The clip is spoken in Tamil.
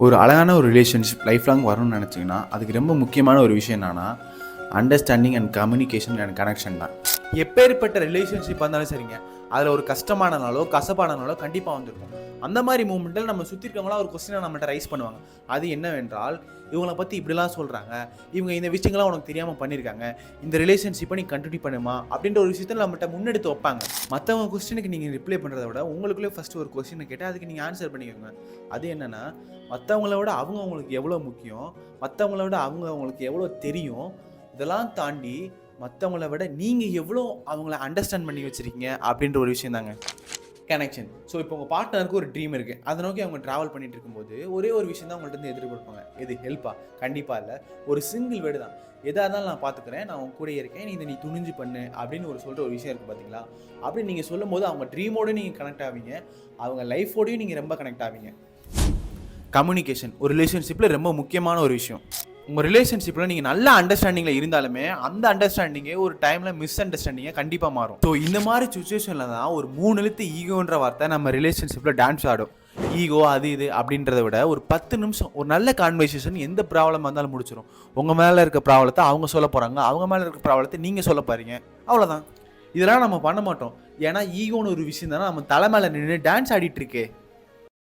ஒரு அழகான ஒரு ரிலேஷன்ஷிப் லைஃப் லாங் வரணும்னு நினச்சிங்கன்னா அதுக்கு ரொம்ப முக்கியமான ஒரு விஷயம் என்னன்னா understanding and communication and connection தான். எப்பேற்பட்ட ரிலேஷன்ஷிப்பாக இருந்தாலும் சரிங்க, அதில் ஒரு கஷ்டமான நாளோ கசப்பான நாளோ கண்டிப்பாக வந்திருக்கும். அந்த மாதிரி மூமெண்ட்டில் நம்ம சுற்றி இருக்கவங்களாம் ஒரு கொஸ்டினை நம்மகிட்ட ரைஸ் பண்ணுவாங்க. அது என்னவென்றால், இவங்களை பற்றி இப்படிலாம் சொல்கிறாங்க, இவங்க இந்த விஷயங்கள்லாம் உனக்கு தெரியாமல் பண்ணியிருக்காங்க, இந்த ரிலேஷன்ஷிப்பை நீ கண்டினியூ பண்ணுமா அப்படின்ற ஒரு விஷயத்தில் நம்மகிட்ட முன்னெடுத்து வைப்பாங்க. மற்றவங்க கொஸ்டினுக்கு நீங்கள் ரிப்ளை பண்ணுறத விட உங்களுக்குள்ளே ஃபஸ்ட்டு ஒரு கொஸ்டினை கேட்டால் அதுக்கு நீங்கள் ஆன்சர் பண்ணிக்கோங்க. அது என்னென்னா, மற்றவங்கள விட அவங்க அவங்களுக்கு எவ்வளோ முக்கியம், மற்றவங்கள விட அவங்க அவங்களுக்கு எவ்வளோ தெரியும், இதெல்லாம் தாண்டி மற்றவங்கள விட நீங்கள் எவ்வளோ அவங்கள அண்டர்ஸ்டாண்ட் பண்ணி வச்சுருக்கீங்க அப்படின்ற ஒரு விஷயம் தாங்க கனெக்ஷன். ஸோ இப்போ உங்கள் பார்ட்னருக்கு ஒரு ட்ரீம் இருக்குது, அதை நோக்கி அவங்க ட்ராவல் பண்ணிட்டு இருக்கும்போது ஒரே ஒரு விஷயம் தான் உங்கள்கிட்ட எதிர்பார்ப்பாங்க. எது ஹெல்ப்பா? கண்டிப்பாக இல்லை. ஒரு சிங்கிள் வேர்டு தான், எதாக இருந்தாலும் நான் பார்த்துக்கிறேன், நான் உங்க கூட இருக்கேன், நீ துணிஞ்சு பண்ணு அப்படின்னு சொல்கிற ஒரு விஷயம் இருக்குது பார்த்தீங்களா? அப்படின்னு நீங்கள் சொல்லும் போது அவங்க ட்ரீமோடு நீங்கள் கனெக்ட் ஆவீங்க, அவங்க லைஃபோடையும் நீங்கள் ரொம்ப கனெக்ட் ஆவீங்க. கம்யூனிகேஷன் ஒரு ரிலேஷன்ஷிப்பில் ரொம்ப முக்கியமான ஒரு விஷயம். உங்கள் ரிலேஷன்ஷிப்பில் நீங்கள் நல்ல அண்டர்ஸ்டாண்டிங்கில் இருந்தாலுமே அந்த அண்டர்ஸ்டாண்டிங்கே ஒரு டைமில் மிஸ் அண்டர்ஸ்டாண்டிங்கை கண்டிப்பாக மாறும். ஸோ இந்த மாதிரி சுச்சுவேஷனில் தான் ஒரு 3 எழுத்து ஈகோன்ற வார்த்தை நம்ம ரிலேஷன்ஷிப்பில் டான்ஸ் ஆடும். ஈகோ அது இது அப்படின்றத விட ஒரு 10 நிமிஷம் ஒரு நல்ல கான்வர்சேஷன் எந்த ப்ராப்ளமாக இருந்தாலும் முடிச்சிடும். உங்கள் மேலே இருக்க ப்ராப்ளத்தை அவங்க சொல்ல போகிறாங்க, அவங்க மேலே இருக்க ப்ராப்ளத்தை நீங்கள் சொல்ல போகிறீங்க, அவ்வளோதான். இதெல்லாம் நம்ம பண்ண மாட்டோம். ஏன்னா ஈகோன்னு ஒரு விஷயம் தானே நம்ம தலை மேலே நின்று டான்ஸ் ஆடிட்டு இருக்கே.